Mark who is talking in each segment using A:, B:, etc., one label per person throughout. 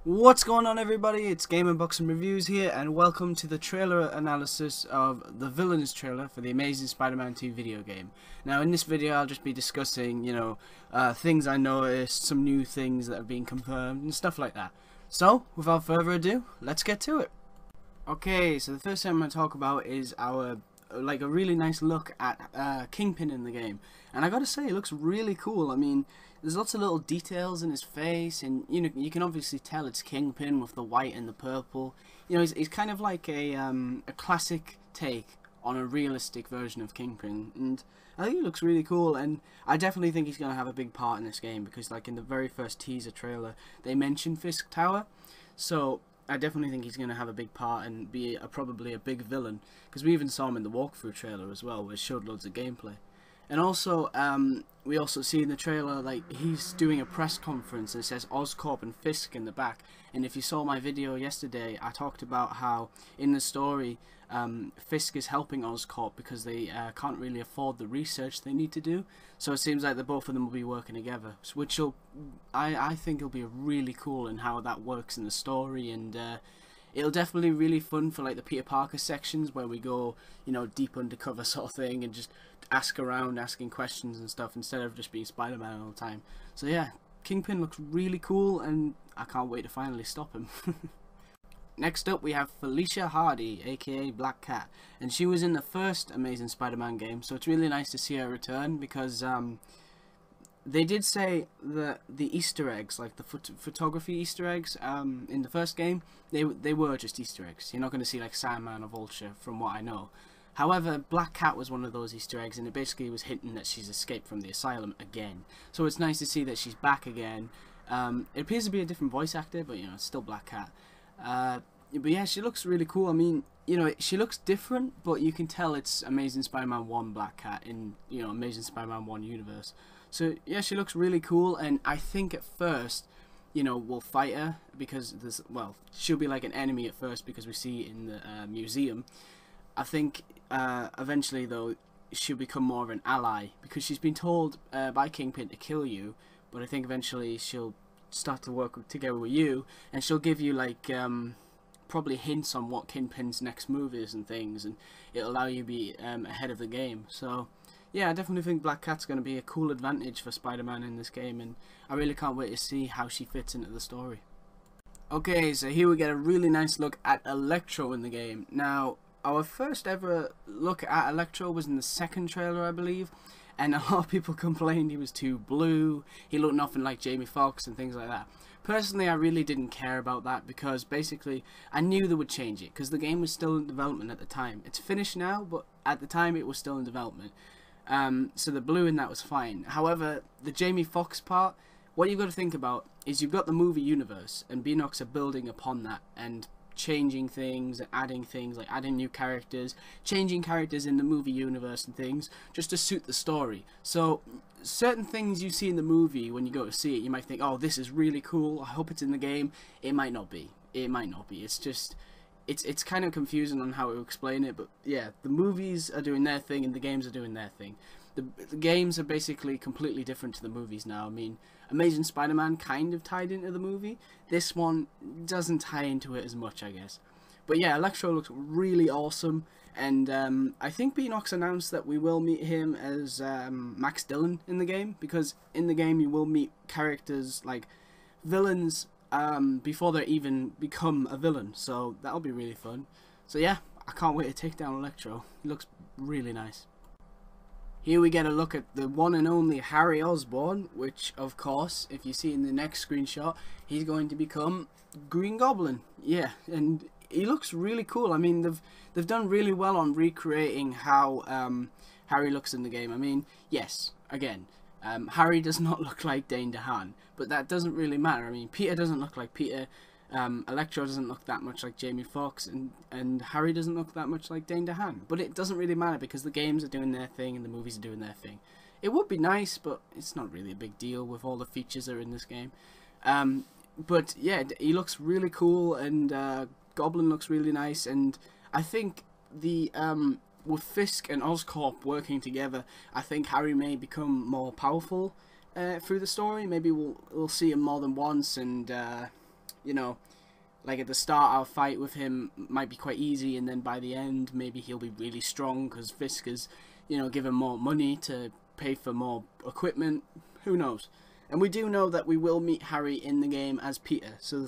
A: What's going on, everybody? It's GameUnboxingReviews here, and welcome to the trailer analysis of the Villains trailer for the Amazing Spider-Man 2 video game. Now, in this video, I'll just be discussing, things I noticed, some new things that have been confirmed, and stuff like that. So, without further ado, let's get to it. Okay, so the first thing I'm going to talk about is a really nice look at Kingpin in the game. And I gotta say, it looks really cool. I mean, there's lots of little details in his face, and you can obviously tell it's Kingpin with the white and the purple. You know, he's kind of like a classic take on a realistic version of Kingpin, and I think it looks really cool. And I definitely think he's gonna have a big part in this game because, like, in the very first teaser trailer, they mentioned Fisk Tower, so I definitely think he's going to have a big part and be probably a big villain, because we even saw him in the walkthrough trailer as well, where it showed loads of gameplay. And also, we also see in the trailer, like, he's doing a press conference and it says Oscorp and Fisk in the back. And if you saw my video yesterday, I talked about how in the story, Fisk is helping Oscorp because they can't really afford the research they need to do. So it seems like the both of them will be working together, which I think will be really cool in how that works in the story. And it'll definitely be really fun for, like, the Peter Parker sections where we go, deep undercover sort of thing and just ask around, asking questions and stuff instead of just being Spider-Man all the time. So yeah, Kingpin looks really cool and I can't wait to finally stop him. Next up, we have Felicia Hardy, aka Black Cat, and she was in the first Amazing Spider-Man game, so it's really nice to see her return because they did say that the Easter eggs, like the photography Easter eggs in the first game, they were just Easter eggs. You're not going to see like Sandman or Vulture, from what I know. However, Black Cat was one of those Easter eggs, and it basically was hinting that she's escaped from the asylum again. So it's nice to see that she's back again. It appears to be a different voice actor, but it's still Black Cat. But yeah, she looks really cool. I mean, she looks different, but you can tell it's Amazing Spider-Man 1 Black Cat in, Amazing Spider-Man 1 universe. So yeah, she looks really cool, and I think at first, we'll fight her because she'll be like an enemy at first because we see in the museum. I think eventually, though, she'll become more of an ally because she's been told by Kingpin to kill you, but I think eventually she'll start to work together with you, and she'll give you like probably hints on what Kingpin's next move is and things, and it'll allow you to be ahead of the game. So yeah, I definitely think Black Cat's going to be a cool advantage for Spider-Man in this game, and I really can't wait to see how she fits into the story. Okay, so here we get a really nice look at Electro in the game. Now, our first ever look at Electro was in the second trailer, I believe, and a lot of people complained he was too blue, he looked nothing like Jamie Foxx and things like that. Personally, I really didn't care about that because basically I knew they would change it because the game was still in development at the time. It's finished now, but at the time it was still in development. So the blue in that was fine. However, the Jamie Foxx part, what you've got to think about is you've got the movie universe, and Beanox are building upon that and changing things and adding things, like adding new characters, changing characters in the movie universe and things just to suit the story. So certain things you see in the movie, when you go to see it, you might think, oh, this is really cool, I hope it's in the game. It might not be. It might not be. It's just it's kind of confusing on how to explain it, but yeah, the movies are doing their thing and the games are doing their thing. The games are basically completely different to the movies now. I mean, Amazing Spider-Man kind of tied into the movie. This one doesn't tie into it as much, I guess. But yeah, Electro looks really awesome, and I think Beanox announced that we will meet him as Max Dillon in the game, because in the game you will meet characters like villains before they even become a villain, so that'll be really fun. So yeah, I can't wait to take down Electro. He looks really nice. Here we get a look at the one and only Harry Osborn, which, of course, if you see in the next screenshot, he's going to become Green Goblin. Yeah, and he looks really cool. I mean, they've done really well on recreating how Harry looks in the game. I mean, yes, again, Harry does not look like Dane DeHaan, but that doesn't really matter. I mean, Peter doesn't look like Peter. Electro doesn't look that much like Jamie Foxx, and Harry doesn't look that much like Dane DeHaan. But it doesn't really matter because the games are doing their thing and the movies are doing their thing. It would be nice, but it's not really a big deal with all the features that are in this game. But yeah, he looks really cool, and Goblin looks really nice, and I think the with Fisk and Oscorp working together, I think Harry may become more powerful through the story. Maybe we'll see him more than once, and you know, like at the start our fight with him might be quite easy, and then by the end maybe he'll be really strong because Fisk has, you know, given more money to pay for more equipment. Who knows? And we do know that we will meet Harry in the game as Peter, so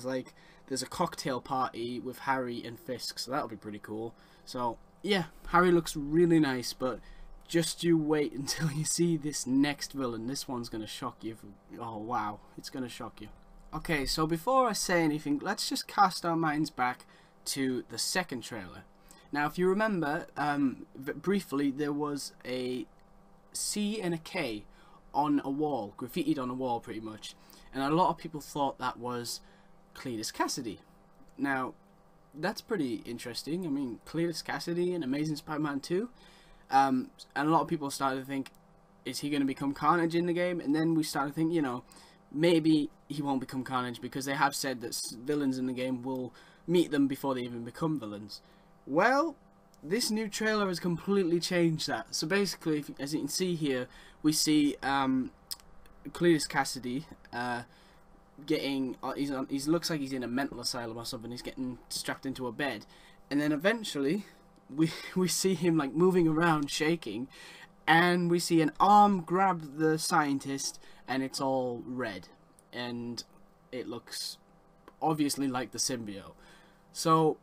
A: there's a cocktail party with Harry and Fisk, so that'll be pretty cool. So yeah, Harry looks really nice, but just you wait until you see this next villain. This one's gonna shock you. Oh wow, it's gonna shock you. Okay, so before I say anything, let's just cast our minds back to the second trailer. Now, if you remember, briefly, there was a C and a K on a wall, graffitied on a wall pretty much, and a lot of people thought that was Cletus Cassidy. Now, that's pretty interesting. I mean, Cletus Cassidy in Amazing Spider-Man 2, and a lot of people started to think, is he going to become Carnage in the game? And then we started to think, you know, maybe he won't become Carnage because they have said that villains in the game will meet them before they even become villains. Well, this new trailer has completely changed that. So basically, as you can see here, we see Cletus Cassidy getting, he looks like he's in a mental asylum or something. He's getting strapped into a bed, and then eventually we see him like moving around, shaking, and we see an arm grab the scientist, and it's all red, and it looks obviously like the symbiote. So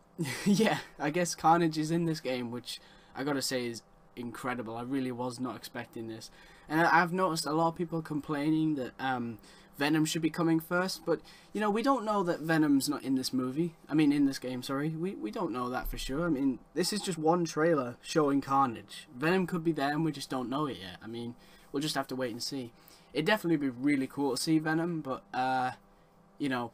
A: yeah, I guess Carnage is in this game, which I gotta say is incredible. I really was not expecting this, and I've noticed a lot of people complaining that Venom should be coming first, but you know, we don't know that Venom's not in this movie. I mean, in this game, sorry. We don't know that for sure. I mean, this is just one trailer showing Carnage. Venom could be there and we just don't know it yet. I mean, we'll just have to wait and see. It'd definitely be really cool to see Venom, but you know,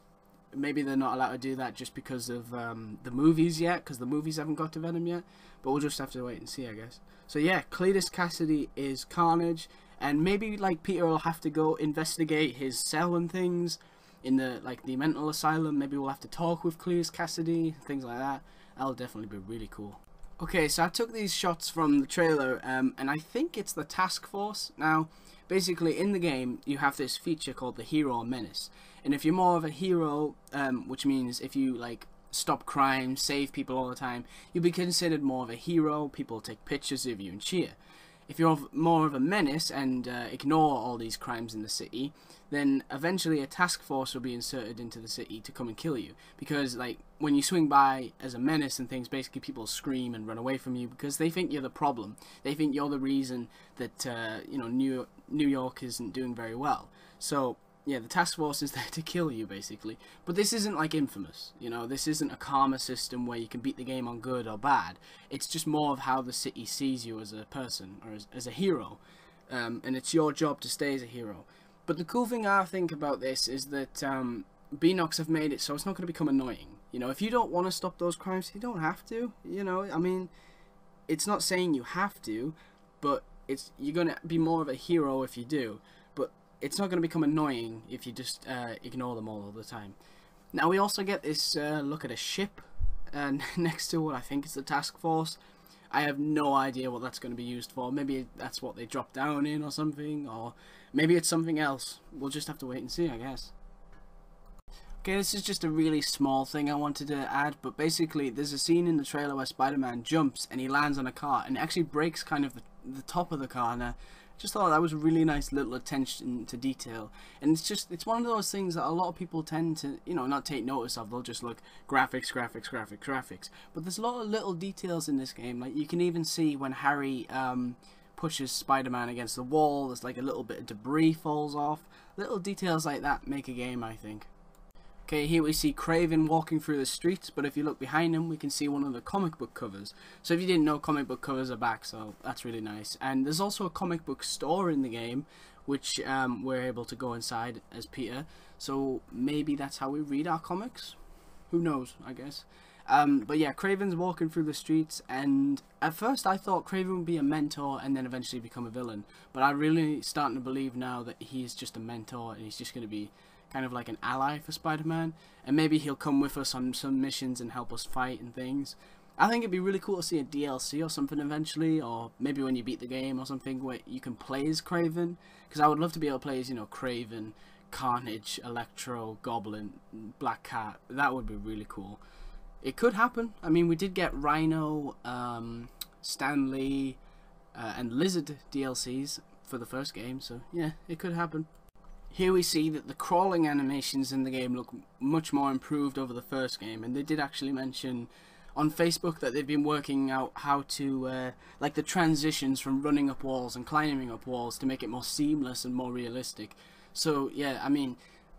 A: maybe they're not allowed to do that just because of the movies yet, because the movies haven't got to Venom yet. But we'll just have to wait and see, I guess. So yeah, Cletus Cassidy is Carnage. And maybe like Peter will have to go investigate his cell and things in the mental asylum. Maybe we'll have to talk with Cletus Cassidy, things like that. That'll definitely be really cool. Okay, so I took these shots from the trailer, and I think it's the task force. Now, basically in the game you have this feature called the Hero Menace, and if you're more of a hero, which means if you like stop crime, save people all the time, you'll be considered more of a hero. People take pictures of you and cheer. If you're more of a menace and ignore all these crimes in the city, then eventually a task force will be inserted into the city to come and kill you. Because like when you swing by as a menace and things, basically people scream and run away from you because they think you're the problem. They think you're the reason that you know, New York isn't doing very well. So yeah, the task force is there to kill you, basically. But this isn't like Infamous, you know, this isn't a karma system where you can beat the game on good or bad. It's just more of how the city sees you as a person, or as a hero. And it's your job to stay as a hero. But the cool thing I think about this is that Beanox have made it so it's not going to become annoying. You know, if you don't want to stop those crimes, you don't have to, you know. I mean, it's not saying you have to, but you're going to be more of a hero if you do. It's not going to become annoying if you just ignore them all the time. Now we also get this look at a ship next to what I think is the task force. I have no idea what that's going to be used for. Maybe that's what they drop down in or something, or maybe it's something else. We'll just have to wait and see, I guess. Okay, this is just a really small thing I wanted to add, but basically there's a scene in the trailer where Spider-Man jumps and he lands on a car and it actually breaks kind of the top of the car. And just thought that was a really nice little attention to detail, and it's one of those things that a lot of people tend to, you know, not take notice of. They'll just look graphics, but there's a lot of little details in this game. Like you can even see when Harry pushes Spider-Man against the wall, there's like a little bit of debris falls off. Little details like that make a game, I think. Okay, here we see Kraven walking through the streets, but if you look behind him, we can see one of the comic book covers. So if you didn't know, comic book covers are back, so that's really nice. And there's also a comic book store in the game, which we're able to go inside as Peter. So maybe that's how we read our comics? Who knows, I guess. But yeah, Kraven's walking through the streets, and at first I thought Kraven would be a mentor and then eventually become a villain. But I'm really starting to believe now that he's just a mentor, and he's just going to be kind of like an ally for Spider-Man, and maybe he'll come with us on some missions and help us fight and things. I think it'd be really cool to see a DLC or something eventually, or maybe when you beat the game or something where you can play as Kraven, because I would love to be able to play as, you know, Kraven, Carnage, Electro, Goblin, Black Cat. That would be really cool. It could happen. I mean, we did get Rhino, Stanley, and Lizard DLCs for the first game, so yeah, it could happen. Here we see that the crawling animations in the game look much more improved over the first game, and they did actually mention on Facebook that they've been working out how to, like the transitions from running up walls and climbing up walls to make it more seamless and more realistic. So yeah, I mean,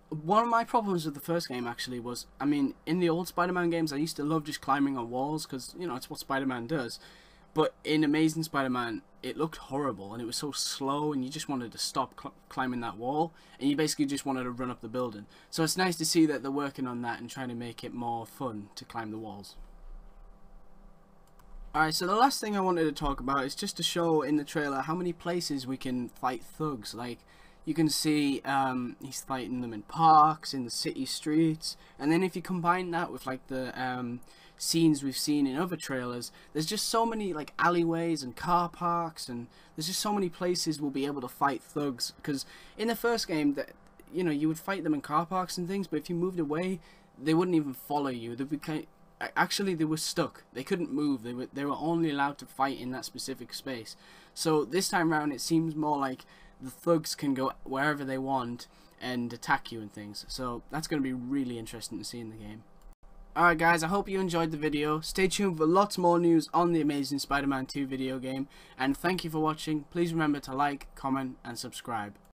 A: one of my problems with the first game actually was, I mean, in the old Spider-Man games I used to love just climbing on walls because, you know, it's what Spider-Man does. But in Amazing Spider-Man, it looked horrible and it was so slow and you just wanted to stop climbing that wall and you basically just wanted to run up the building. So it's nice to see that they're working on that and trying to make it more fun to climb the walls. Alright, so the last thing I wanted to talk about is just to show in the trailer how many places we can fight thugs. Like, you can see he's fighting them in parks, in the city streets, and then if you combine that with like the scenes we've seen in other trailers, there's just so many like alleyways and car parks, and there's just so many places we'll be able to fight thugs. Because in the first game, that, you know, you would fight them in car parks and things, but if you moved away, they wouldn't even follow you. They'd be actually, they were stuck. They couldn't move. They were only allowed to fight in that specific space. So this time around, it seems more like the thugs can go wherever they want and attack you and things. So that's going to be really interesting to see in the game. Alright guys, I hope you enjoyed the video. Stay tuned for lots more news on the Amazing Spider-Man 2 video game. And thank you for watching. Please remember to like, comment and subscribe.